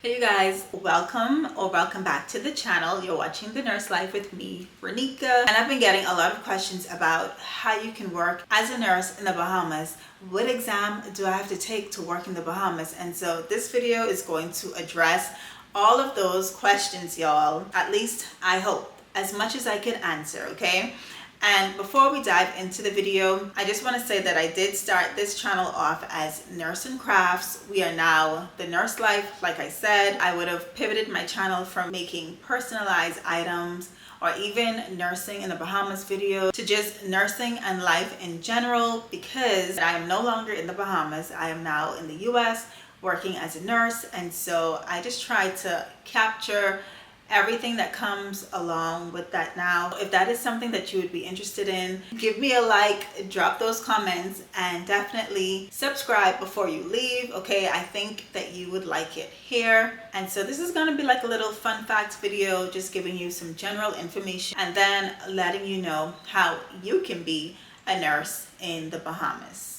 Hey you guys, welcome back to the channel. You're watching The Nurse Life with me, Renika, and I've been getting a lot of questions about how you can work as a nurse in the Bahamas. What exam do I have to take to work in the Bahamas? And so this video is going to address all of those questions, y'all. At least I hope, as much as I can answer, okay? And before we dive into the video, I just want to say that I did start this channel off as Nurse and Crafts. We are now The Nurse Life. Like I said, I would have pivoted my channel from making personalized items or even nursing in the Bahamas video to just nursing and life in general, because I am no longer in the Bahamas. I am now in the US working as a nurse, and so I just try to capture everything that comes along with that. Now, if that is something that you would be interested in, give me a like, drop those comments, and definitely subscribe before you leave, okay? I think that you would like it here. And so this is going to be like a little fun fact video, just giving you some general information and then letting you know how you can be a nurse in the Bahamas.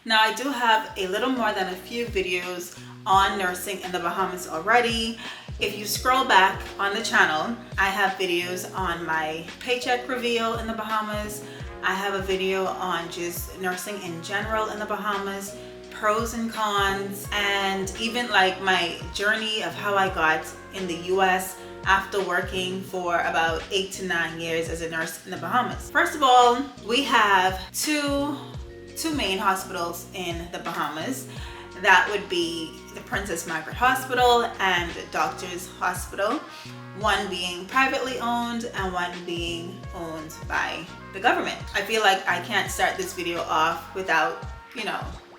Now, I do have a little more than a few videos on nursing in the Bahamas already. If you scroll back on the channel, I have videos on my paycheck reveal in the Bahamas. I have a video on just nursing in general in the Bahamas, pros and cons, and even like my journey of how I got in the US after working for about 8 to 9 years as a nurse in the Bahamas. First of all, we have two main hospitals in the Bahamas. That would be the Princess Margaret Hospital and Doctors Hospital, one being privately owned and one being owned by the government. I feel like I can't start this video off without,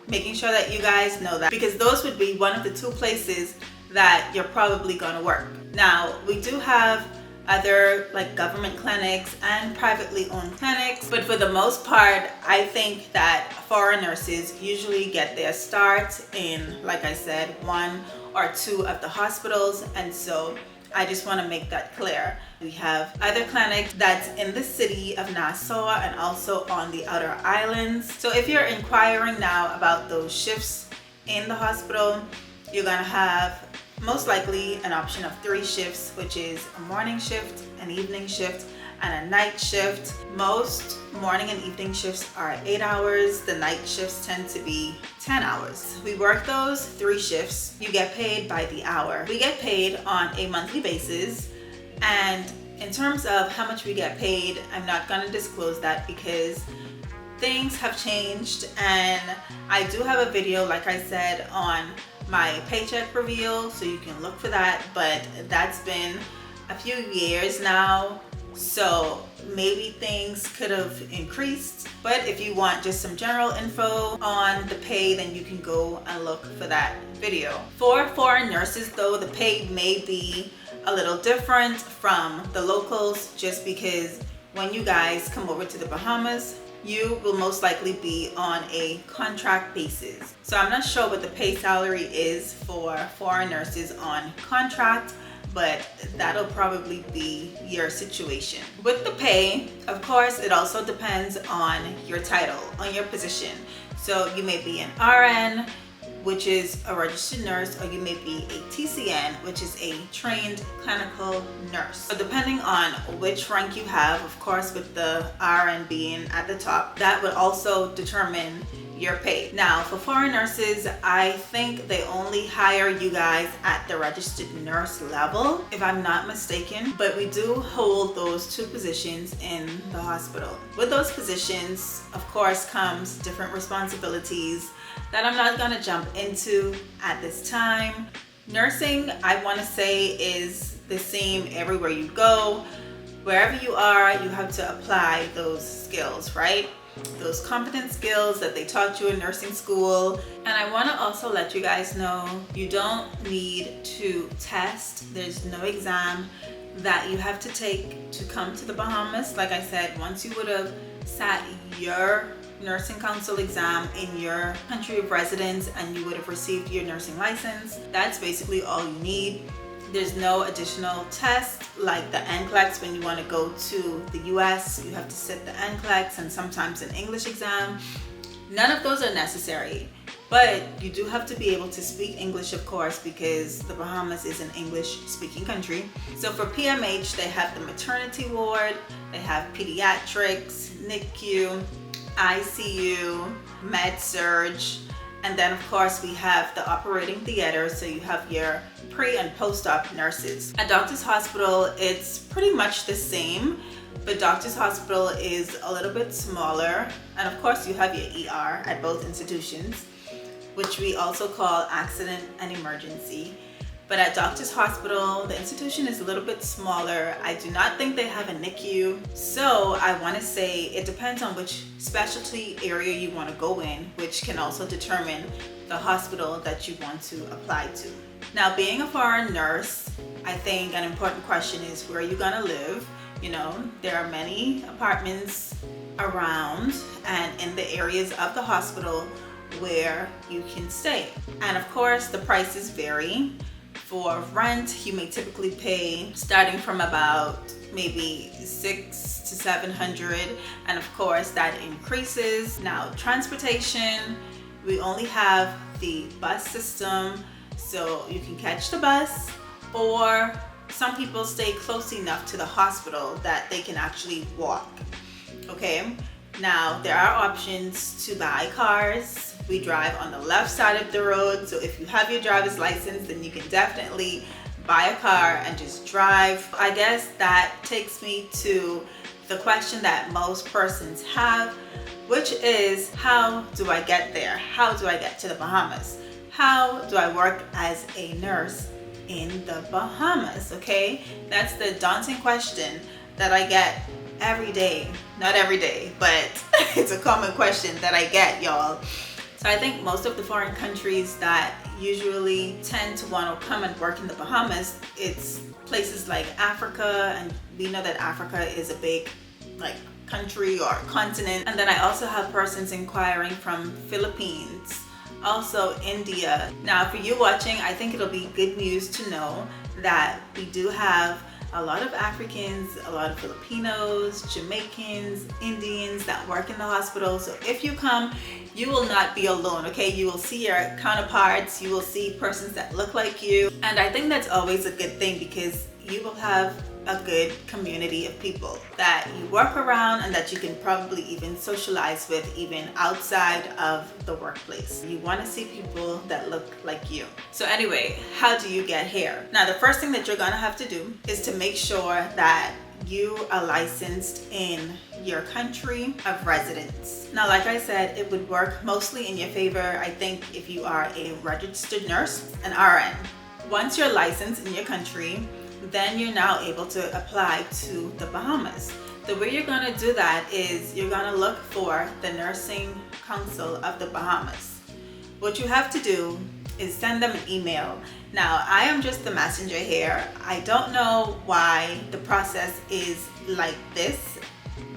making sure that you guys know that, because those would be one of the two places that you're probably gonna work. Now, we do have other like government clinics and privately owned clinics, but for the most part, I think that foreign nurses usually get their start in, like I said, one or two of the hospitals. And so I just want to make that clear. We have other clinics that's in the city of Nassau and also on the outer islands. So if you're inquiring now about those shifts in the hospital, you're gonna have most likely an option of 3 shifts, which is a morning shift, an evening shift, and a night shift. Most morning and evening shifts are 8 hours. The night shifts tend to be 10 hours. We work those 3 shifts. You get paid by the hour. We get paid on a monthly basis, and in terms of how much we get paid, I'm not going to disclose that because things have changed, and I do have a video, like I said, on my paycheck reveal, so you can look for that, but that's been a few years now, so maybe things could have increased. But if you want just some general info on the pay, then you can go and look for that video. For foreign nurses though, the pay may be a little different from the locals, just because when you guys come over to the Bahamas, you will most likely be on a contract basis. So I'm not sure what the pay salary is for foreign nurses on contract, but that'll probably be your situation. With the pay, of course, it also depends on your title, on your position. So you may be an RN, which is a registered nurse, or you may be a TCN, which is a trained clinical nurse. So depending on which rank you have, of course, with the RN being at the top, that would also determine your pay. Now, for foreign nurses, I think they only hire you guys at the registered nurse level, if I'm not mistaken, but we do hold those 2 positions in the hospital. With those positions, of course, comes different responsibilities that I'm not going to jump into at this time. Nursing, I want to say, is the same everywhere you go. Wherever you are, you have to apply those skills, right? Those competent skills that they taught you in nursing school. And I want to also let you guys know, you don't need to test. There's no exam that you have to take to come to the Bahamas. Like I said, once you would have sat your nursing council exam in your country of residence and you would have received your nursing license, that's basically all you need. There's no additional test like the NCLEX. When you want to go to the US, you have to sit the NCLEX and sometimes an English exam. None of those are necessary, but you do have to be able to speak English, of course, because the Bahamas is an English-speaking country. So for PMH, they have the maternity ward, they have pediatrics, NICU, ICU, med-surg, and then of course we have the operating theater, so you have your pre and post-op nurses. At Doctors Hospital, it's pretty much the same, but Doctors Hospital is a little bit smaller, and of course you have your ER at both institutions, which we also call accident and emergency. But at Doctors Hospital, the institution is a little bit smaller. I do not think they have a NICU. So I want to say it depends on which specialty area you want to go in, which can also determine the hospital that you want to apply to. Now, being a foreign nurse, I think an important question is, where are you going to live? You know, there are many apartments around and in the areas of the hospital where you can stay. And of course, the prices vary. For rent, you may typically pay starting from about maybe $600 to $700, and of course that increases. Now, transportation, we only have the bus system, so you can catch the bus, or some people stay close enough to the hospital that they can actually walk. Okay, now there are options to buy cars. We drive on the left side of the road, so if you have your driver's license, then you can definitely buy a car and just drive. I guess that takes me to the question that most persons have, which is, how do I get there? How do I get to the Bahamas? How do I work as a nurse in the Bahamas? Okay, that's the daunting question that I get every day. Not every day, but it's a common question that I get, y'all. So I think most of the foreign countries that usually tend to want to come and work in the Bahamas, it's places like Africa, and we know that Africa is a big country or continent. And then I also have persons inquiring from Philippines, also India. Now for you watching, I think it'll be good news to know that we do have a lot of Africans, a lot of Filipinos, Jamaicans, Indians that work in the hospital. So if you come, you will not be alone, okay? You will see your counterparts, you will see persons that look like you. And I think that's always a good thing, because you will have a good community of people that you work around and that you can probably even socialize with even outside of the workplace. You want to see people that look like you. So anyway, how do you get here? Now, the first thing that you're gonna have to do is to make sure that you are licensed in your country of residence. Now, like I said, it would work mostly in your favor, I think, if you are a registered nurse, an RN. Once you're licensed in your country, then you're now able to apply to the Bahamas. The way you're going to do that is you're going to look for the Nursing Council of the Bahamas. What you have to do is send them an email. Now, I am just the messenger here. I don't know why the process is like this,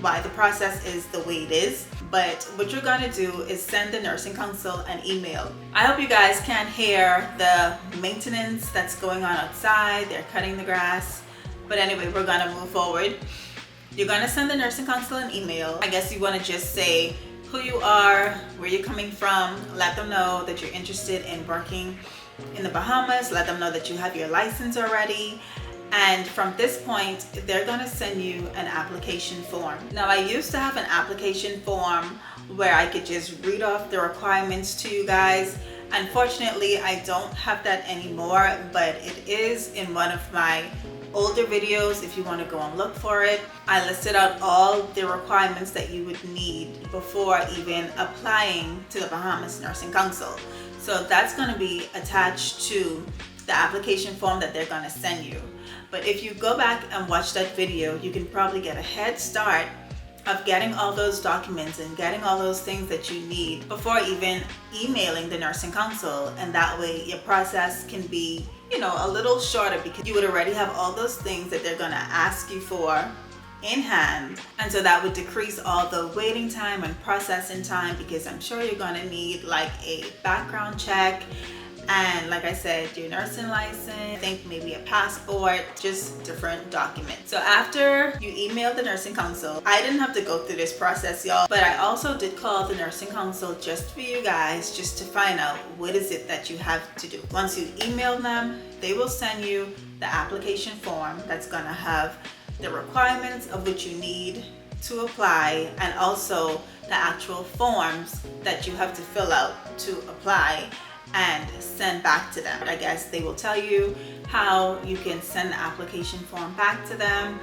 why the process is the way it is, but what you're gonna do is send the Nursing Council an email. I hope you guys can hear the maintenance that's going on outside. They're cutting the grass. But anyway, we're gonna move forward. You're gonna send the Nursing Council an email. I guess you wanna just say who you are, where you're coming from, let them know that you're interested in working in the Bahamas, let them know that you have your license already. And from this point, they're gonna send you an application form. Now, I used to have an application form where I could just read off the requirements to you guys. Unfortunately, I don't have that anymore, but it is in one of my older videos. If you want to go and look for it, I listed out all the requirements that you would need before even applying to the Bahamas Nursing Council. So that's going to be attached to the application form that they're going to send you. But if you go back and watch that video, you can probably get a head start of getting all those documents and getting all those things that you need before even emailing the Nursing Council. And that way your process can be, you know, a little shorter, because you would already have all those things that they're gonna ask you for in hand. And so that would decrease all the waiting time and processing time, because I'm sure you're gonna need like a background check and like I said, your nursing license, I think maybe a passport, just different documents. So after you email the nursing council, I didn't have to go through this process, y'all, but I also did call the nursing council just for you guys, just to find out what is it that you have to do. Once you email them, they will send you the application form that's gonna have the requirements of what you need to apply, and also the actual forms that you have to fill out to apply and send back to them. I guess they will tell you how you can send the application form back to them,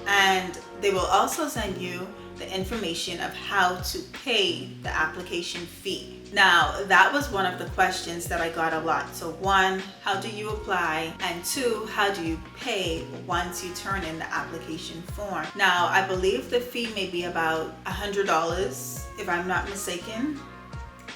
and they will also send you the information of how to pay the application fee. Now, that was one of the questions that I got a lot. So one, how do you apply? And two, how do you pay once you turn in the application form? Now, I believe the fee may be about $100, if I'm not mistaken.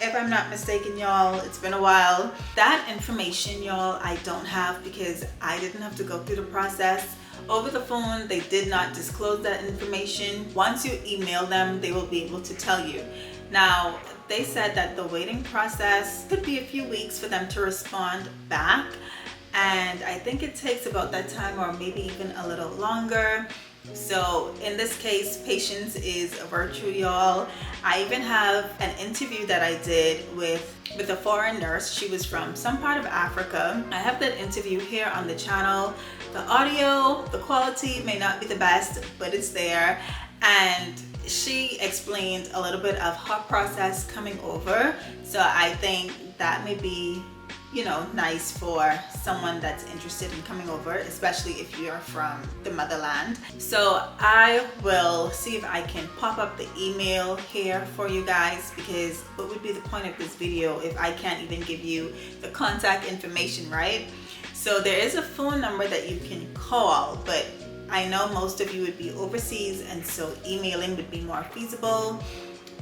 If I'm not mistaken, y'all, it's been a while. That information, y'all, I don't have because I didn't have to go through the process. Over the phone, they did not disclose that information. Once you email them, they will be able to tell you. Now, they said that the waiting process could be a few weeks for them to respond back. And I think it takes about that time, or maybe even a little longer. So in this case, patience is a virtue, y'all. I even have an interview that I did with a foreign nurse. She was from some part of Africa. I have that interview here on the channel. The audio, the quality may not be the best, but it's there. And she explained a little bit of her process coming over. So I think that may be, you know, nice for someone that's interested in coming over, especially if you're from the motherland. So I will see if I can pop up the email here for you guys, because what would be the point of this video if I can't even give you the contact information, right? So there is a phone number that you can call, but I know most of you would be overseas, and so emailing would be more feasible.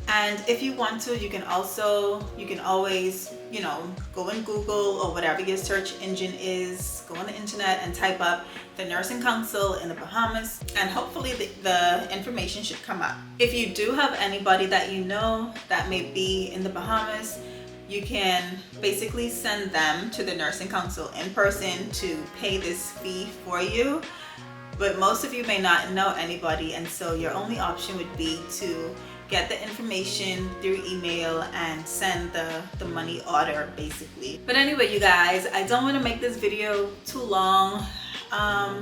And if you want to, you can always, you know, go in Google or whatever your search engine is, go on the internet and type up the Nursing Council in the Bahamas, and hopefully the information should come up. If you do have anybody that you know that may be in the Bahamas, you can basically send them to the Nursing Council in person to pay this fee for you. But most of you may not know anybody, and so your only option would be to get the information through email and send the money order, basically. But anyway, you guys, I don't want to make this video too long.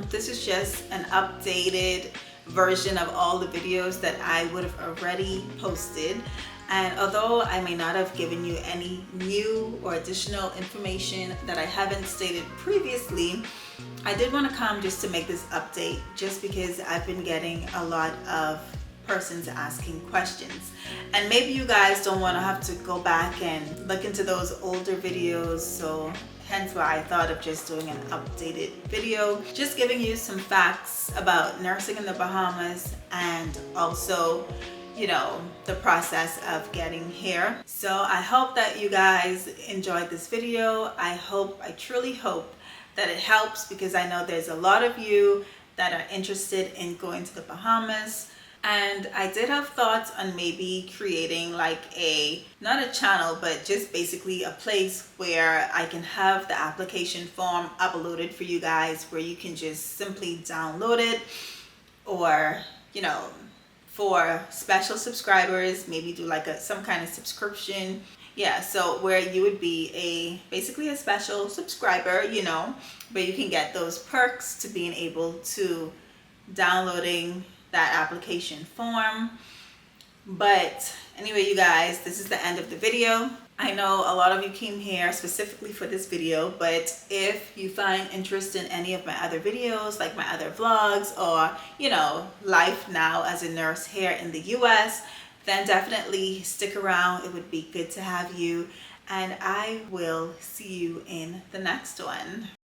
This is just an updated version of all the videos that I would have already posted. And although I may not have given you any new or additional information that I haven't stated previously, I did want to come just to make this update, just because I've been getting a lot of persons asking questions, and maybe you guys don't want to have to go back and look into those older videos, so hence why I thought of just doing an updated video, just giving you some facts about nursing in the Bahamas, and also, you know, the process of getting here. So I hope that you guys enjoyed this video. I truly hope that it helps, because I know there's a lot of you that are interested in going to the Bahamas. And I did have thoughts on maybe creating like not a channel, but just basically a place where I can have the application form uploaded for you guys, where you can just simply download it, or, you know, for special subscribers, maybe do like some kind of subscription. Yeah, so where you would be basically a special subscriber, you know, where you can get those perks to being able to downloading that application form. But anyway, you guys, this is the end of the video. I know a lot of you came here specifically for this video, but if you find interest in any of my other videos, like my other vlogs, or, you know, life now as a nurse here in the US, then definitely stick around. It would be good to have you, and I will see you in the next one.